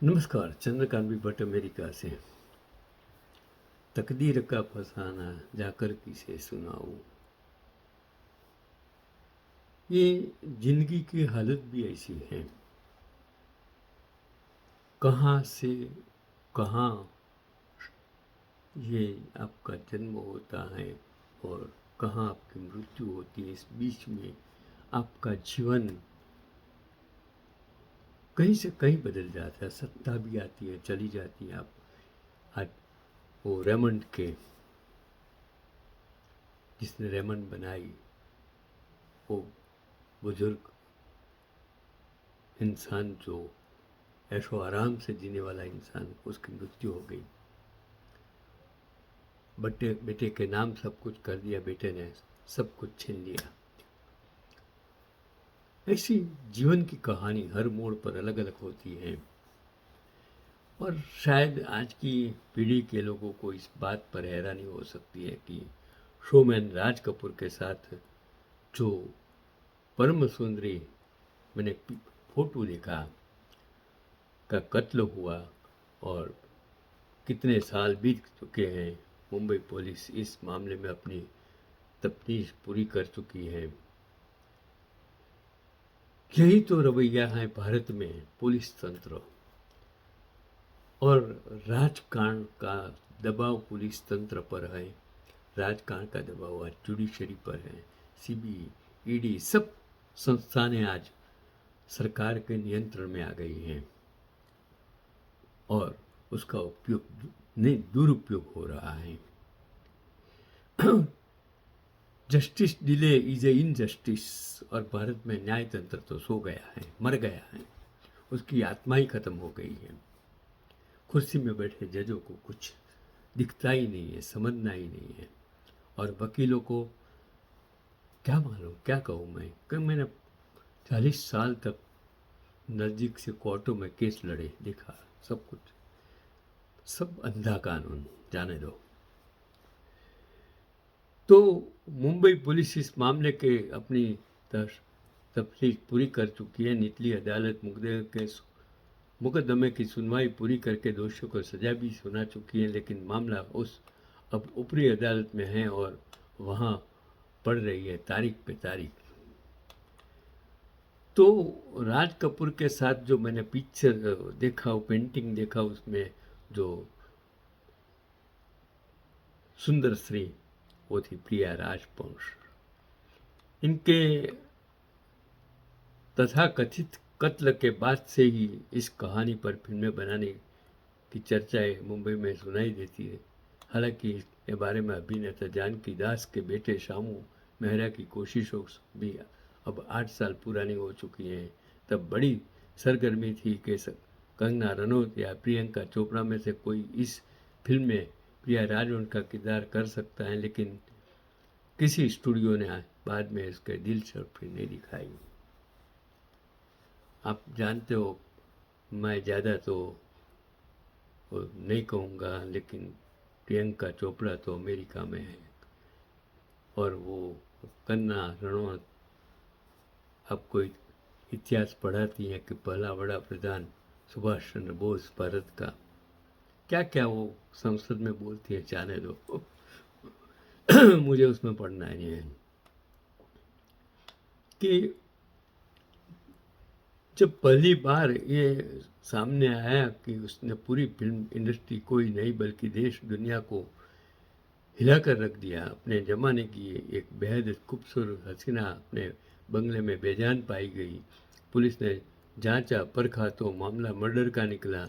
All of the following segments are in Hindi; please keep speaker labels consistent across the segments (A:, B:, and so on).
A: नमस्कार। चंद्रकांत भट्ट अमेरिका से। तकदीर का फसाना जाकर किसे सुनाऊं। ये जिंदगी की हालत भी ऐसी है। कहाँ से कहाँ ये आपका जन्म होता है और कहाँ आपकी मृत्यु होती है। इस बीच में आपका जीवन कहीं से कहीं बदल जाता है। सत्ता भी आती है, चली जाती है। आप आज वो रेमंड के, जिसने रेमंड बनाई, वो बुजुर्ग इंसान, जो ऐशो आराम से जीने वाला इंसान, उसकी मृत्यु हो गई। बेटे बेटे के नाम सब कुछ कर दिया, बेटे ने सब कुछ छीन लिया। ऐसी जीवन की कहानी हर मोड़ पर अलग अलग होती है। और शायद आज की पीढ़ी के लोगों को इस बात पर हैरानी हो सकती है कि शोमैन राज कपूर के साथ जो परम सुंदरी, मैंने फोटो देखा, का कत्ल हुआ और कितने साल बीत चुके हैं। मुंबई पुलिस इस मामले में अपनी तफ्तीश पूरी कर चुकी है। यही तो रवैया है भारत में पुलिस तंत्र और राजकारण का दबाव पुलिस तंत्र पर है। राजकारण का दबाव आज जुडिशरी पर है। सीबीआई, ईडी, सब संस्थानें आज सरकार के नियंत्रण में आ गई हैं और उसका उपयोग नहीं, दुरुपयोग हो रहा है। Justice delay is a injustice. और भारत में न्याय तंत्र तो सो गया है, मर गया है। उसकी आत्मा ही खत्म हो गई है। कुर्सी में बैठे जजों को कुछ दिखता ही नहीं है, समझना ही नहीं है। और वकीलों को क्या मालूम, क्या कहूँ मैं। कि मैंने 40 साल तक नज़दीक से कोर्टों में केस लड़े, देखा सब कुछ। सब अंधा कानून, जाने दो। तो मुंबई पुलिस इस मामले के अपनी तफ्तीश पूरी कर चुकी है। निचली अदालत मुकदमे की सुनवाई पूरी करके दोषियों को सजा भी सुना चुकी है, लेकिन मामला उस अब ऊपरी अदालत में है और वहाँ पड़ रही है तारीख पे तारीख। तो राज कपूर के साथ जो मैंने पिक्चर देखा, वो पेंटिंग देखा, उसमें जो सुंदर स्त्री, वो थी प्रिया राजवंश। इनके तथाकथित कत्ल के बाद से ही इस कहानी पर फिल्में बनाने की चर्चाएं मुंबई में सुनाई देती है। हालांकि इसके बारे में अभिनेता जानकी दास के बेटे शामू मेहरा की कोशिशों भी अब 8 साल पुरानी हो चुकी हैं। तब बड़ी सरगर्मी थी कि कंगना रनौत या प्रियंका चोपड़ा में से कोई इस फिल्म में प्रिया राजवंश का किरदार कर सकता है, लेकिन किसी स्टूडियो ने बाद में इसके दिलचस्पी नहीं दिखाई। आप जानते हो, मैं ज़्यादा तो नहीं कहूँगा, लेकिन प्रियंका चोपड़ा तो अमेरिका में है और वो कंगना रनौत आपको इतिहास पढ़ाती हैं कि पहला बड़ा प्रधान सुभाष चंद्र बोस भारत का, क्या क्या वो संसद में बोलती है, जाने दो। मुझे उसमें पढ़ना नहीं है। कि जब पहली बार ये सामने आया कि उसने पूरी फिल्म इंडस्ट्री, कोई नहीं बल्कि देश दुनिया को हिलाकर रख दिया। अपने ज़माने की एक बेहद खूबसूरत हसीना अपने बंगले में बेजान पाई गई। पुलिस ने जांचा परखा तो मामला मर्डर का निकला।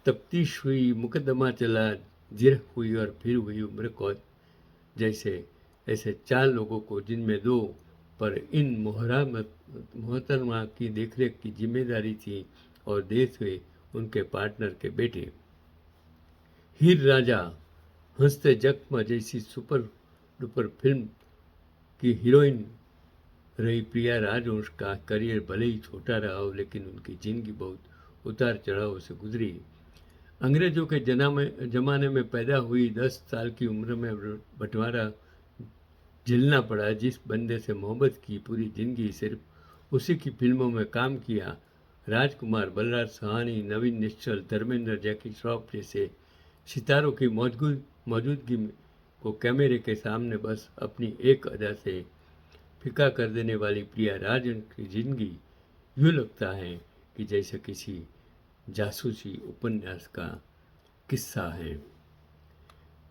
A: तफ्तीश हुई, मुकदमा चला, जिरह हुई और फिर हुई उम्र कैद। जैसे ऐसे 4 लोगों को, जिनमें 2 पर इन मोहतरमा की देखरेख की जिम्मेदारी थी और देश हुए उनके पार्टनर के बेटे। हीर राजा, हंसते जख्म जैसी सुपर डुपर फिल्म की हीरोइन रही प्रिया राजवंश का करियर भले ही छोटा रहा हो, लेकिन उनकी जिंदगी बहुत उतार चढ़ाव से गुजरी। अंग्रेजों के जमाने में पैदा हुई, 10 साल की उम्र में बंटवारा झेलना पड़ा। जिस बंदे से मोहब्बत की, पूरी जिंदगी सिर्फ उसी की फिल्मों में काम किया, राजकुमार, बलराज सहानी, नवीन निश्चल, धर्मेंद्र, जैकी श्रॉफ जैसे सितारों की मौजूदगी को कैमरे के सामने बस अपनी एक अदा से फीका कर देने वाली प्रिया राजन की जिंदगी यूँ लगता है कि जैसे किसी जासूसी उपन्यास का किस्सा है।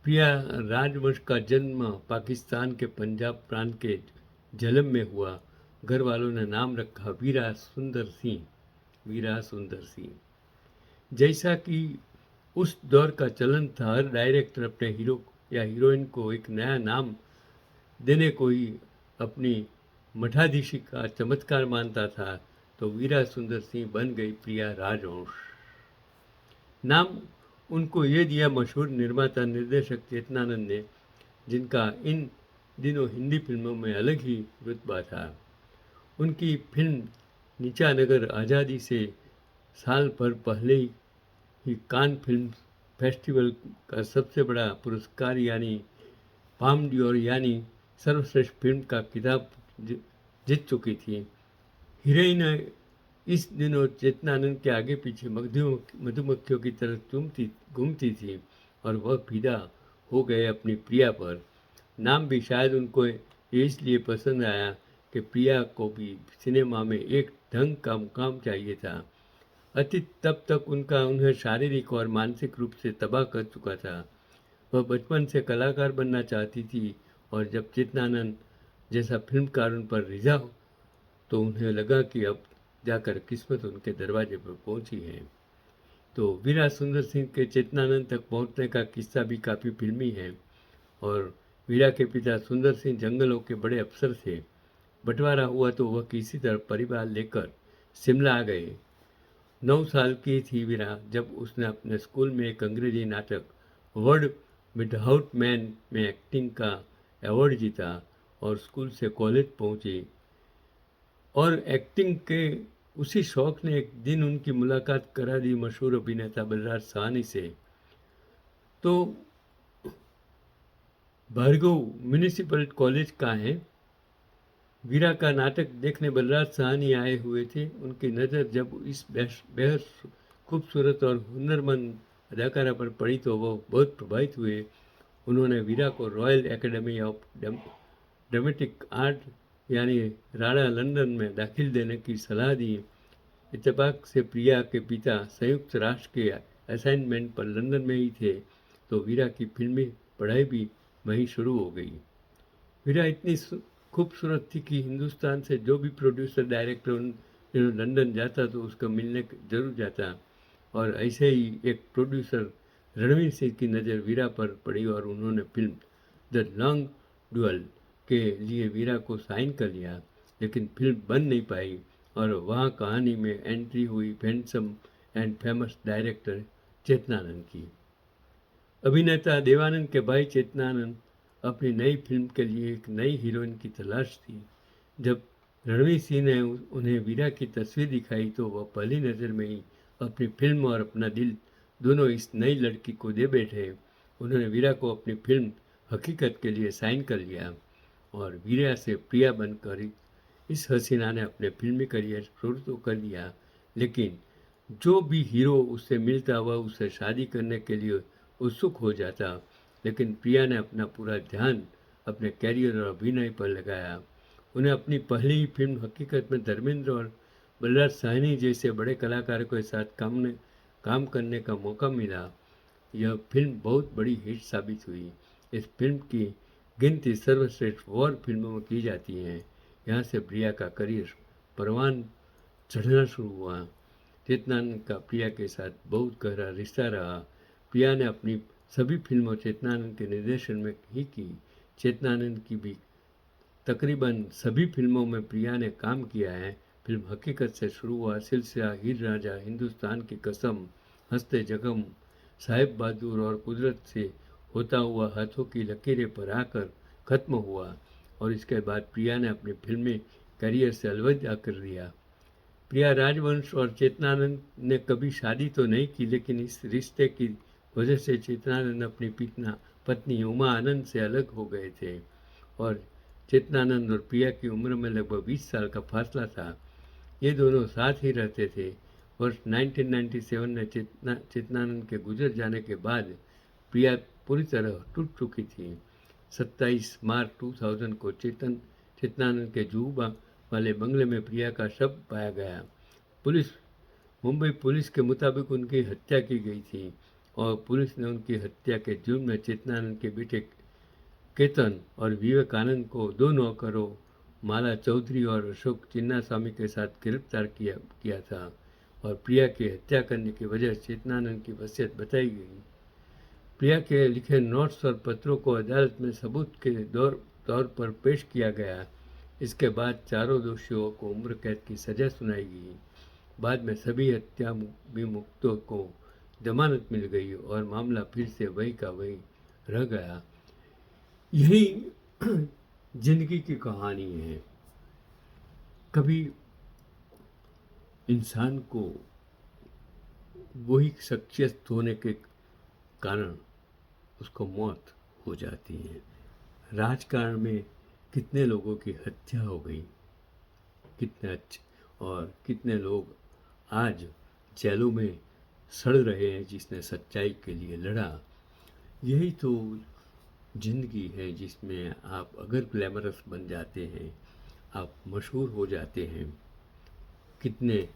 A: प्रिया राजवंश का जन्म पाकिस्तान के पंजाब प्रांत के झेलम में हुआ। घर वालों ने नाम रखा वीरा सुंदर सिंह। वीरा सुंदर सिंह, जैसा कि उस दौर का चलन था, हर डायरेक्टर अपने हीरो या हीरोइन को एक नया नाम देने को ही अपनी मठाधीशी का चमत्कार मानता था। तो वीरा सुंदर सिंह बन गई प्रिया राजवंश। नाम उनको ये दिया मशहूर निर्माता निर्देशक चेतनानंद ने, जिनका इन दिनों हिंदी फिल्मों में अलग ही रुतबा था। उनकी फिल्म नीचा नगर आज़ादी से साल भर पहले ही कान फिल्म फेस्टिवल का सबसे बड़ा पुरस्कार यानी पाम डियोर यानी सर्वश्रेष्ठ फिल्म का खिताब जीत चुकी थी। हीरोइन इस दिनों चेतनानंद के आगे पीछे मधुमक्खियों की तरह घूमती थी और वह फिदा हो गए अपनी प्रिया पर। नाम भी शायद उनको इसलिए पसंद आया कि प्रिया को भी सिनेमा में एक ढंग का मुकाम चाहिए था। अतीत तब तक उन्हें शारीरिक और मानसिक रूप से तबाह कर चुका था। वह बचपन से कलाकार बनना चाहती थी और जब चेतनानंद जैसा फिल्मकार उन पर रिझा तो उन्हें लगा कि अब जाकर किस्मत उनके दरवाजे पर पहुंची है। तो वीरा सुंदर सिंह के चेतनानंद तक पहुंचने का किस्सा भी काफ़ी फिल्मी है। और वीरा के पिता सुंदर सिंह जंगलों के बड़े अफसर थे। बंटवारा हुआ तो वह किसी तरह परिवार लेकर शिमला आ गए। 9 साल की थी वीरा जब उसने अपने स्कूल में एक अंग्रेजी नाटक वर्ड विदाउट मैन में एक्टिंग का अवार्ड जीता और स्कूल से कॉलेज पहुंची। और एक्टिंग के उसी शौक ने एक दिन उनकी मुलाकात करा दी मशहूर अभिनेता बलराज सहानी से। तो भार्गव म्यूनिसिपल कॉलेज का है। वीरा का नाटक देखने बलराज सहानी आए हुए थे। उनकी नज़र जब इस बेहद खूबसूरत और हुनरमंद अदाकारा पर पड़ी तो वो बहुत प्रभावित हुए। उन्होंने वीरा को royal academy of dramatic art यानी राणा लंदन में दाखिल देने की सलाह दी। इत्तेफाक से प्रिया के पिता संयुक्त राष्ट्र के असाइनमेंट पर लंदन में ही थे, तो वीरा की फिल्मी पढ़ाई भी वहीं शुरू हो गई। वीरा इतनी खूबसूरत थी कि हिंदुस्तान से जो भी प्रोड्यूसर डायरेक्टर लंदन जाता तो उसको मिलने जरूर जाता। और ऐसे ही एक प्रोड्यूसर रणवीर सिंह की नज़र वीरा पर पड़ी और उन्होंने फिल्म द लॉन्ग डुअल के लिए वीरा को साइन कर लिया, लेकिन फिल्म बन नहीं पाई। और वहाँ कहानी में एंट्री हुई handsome and famous director Chetan Anand की। अभिनेता देवानंद के भाई चेतनानंद अपनी नई फिल्म के लिए एक नई हीरोइन की तलाश थी। जब रणवीर सिंह ने उन्हें वीरा की तस्वीर दिखाई तो वह पहली नज़र में ही अपनी फिल्म और अपना दिल दोनों इस नई लड़की को दे बैठे। उन्होंने वीरा को अपनी फिल्म हकीकत के लिए साइन कर लिया और वीरा से प्रिया बनकर इस हसीना ने अपने फिल्मी करियर शुरू तो कर दिया, लेकिन जो भी हीरो उससे मिलता वह उससे शादी करने के लिए उत्सुक हो जाता। लेकिन प्रिया ने अपना पूरा ध्यान अपने कैरियर और अभिनय पर लगाया। उन्हें अपनी पहली फिल्म हकीकत में धर्मेंद्र और बलराज साहनी जैसे बड़े कलाकारों के साथ काम करने का मौका मिला। यह फिल्म बहुत बड़ी हिट साबित हुई। इस फिल्म की गिनती सर्वश्रेष्ठ वॉर फिल्मों में की जाती है। यहाँ से प्रिया का करियर परवान चढ़ना शुरू हुआ। चेतनानंद का प्रिया के साथ बहुत गहरा रिश्ता रहा। प्रिया ने अपनी सभी फिल्मों चेतनानंद के निर्देशन में ही की। चेतनानंद की भी तकरीबन सभी फिल्मों में प्रिया ने काम किया है। फिल्म हकीकत से शुरू हुआ सिलसिला हीर रांझा, हिंदुस्तान की कसम, हंसते जख्म, साहिब बहादुर और कुदरत से होता हुआ हाथों की लकीरें पर आकर ख़त्म हुआ। और इसके बाद प्रिया ने अपने फिल्मी करियर से अलविदा कर दिया। प्रिया राजवंश और चेतनानंद ने कभी शादी तो नहीं की, लेकिन इस रिश्ते की वजह से चेतनानंद अपनी पत्नी उमा आनंद से अलग हो गए थे। और चेतनानंद और प्रिया की उम्र में लगभग 20 साल का फासला था। ये दोनों साथ ही रहते थे। वर्ष 1997 में चेतनानंद के गुजर जाने के बाद प्रिया पूरी तरह टूट चुकी थी। 27 मार्च 2000 को चेतनानंद के जूबा वाले बंगले में प्रिया का शव पाया गया। मुंबई पुलिस के मुताबिक उनकी हत्या की गई थी और पुलिस ने उनकी हत्या के जुर्म में चेतनानंद के बेटे केतन और विवेकानंद को 2 नौकरों माला चौधरी और अशोक चिन्नास्वामी के साथ गिरफ्तार किया था और प्रिया की हत्या करने की वजह चेतनानंद की वसीयत बताई गई। प्रिया के लिखे नोट्स और पत्रों को अदालत में सबूत के तौर पर पेश किया गया। इसके बाद चारों दोषियों को उम्र कैद की सजा सुनाई गई। बाद में सभी हत्या अभियुक्तों को जमानत मिल गई और मामला फिर से वही का वही रह गया। यही जिंदगी की कहानी है। कभी इंसान को वही शख्सियत होने के कारण उसको मौत हो जाती है। राजकारण में कितने लोगों की हत्या हो गई, कितने अच्छे और कितने लोग आज जेलों में सड़ रहे हैं जिसने सच्चाई के लिए लड़ा। यही तो जिंदगी है जिसमें आप अगर ग्लैमरस बन जाते हैं, आप मशहूर हो जाते हैं। कितने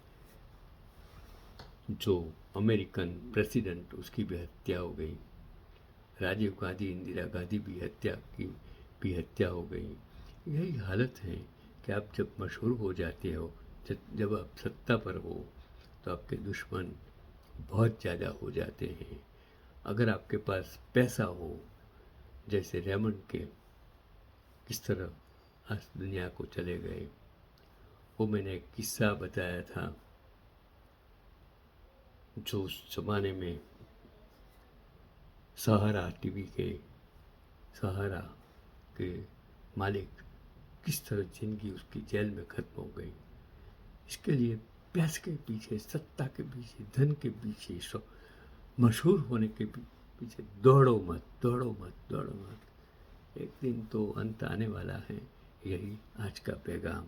A: जो अमेरिकन प्रेसिडेंट उसकी भी हत्या हो गई, राजीव गांधी इंदिरा गांधी भी हत्या हो गई। यही हालत है कि आप जब मशहूर हो जाते हो, जब आप सत्ता पर हो तो आपके दुश्मन बहुत ज़्यादा हो जाते हैं। अगर आपके पास पैसा हो, जैसे रेमंड के किस तरह आज दुनिया को चले गए, वो मैंने एक किस्सा बताया था जो उस जमाने में सहारा के मालिक किस तरह जिंदगी उसकी जेल में खत्म हो गई। इसके लिए पैसे के पीछे, सत्ता के पीछे, धन के पीछे, मशहूर होने के पीछे दौड़ो मत। एक दिन तो अंत आने वाला है। यही आज का पैगाम।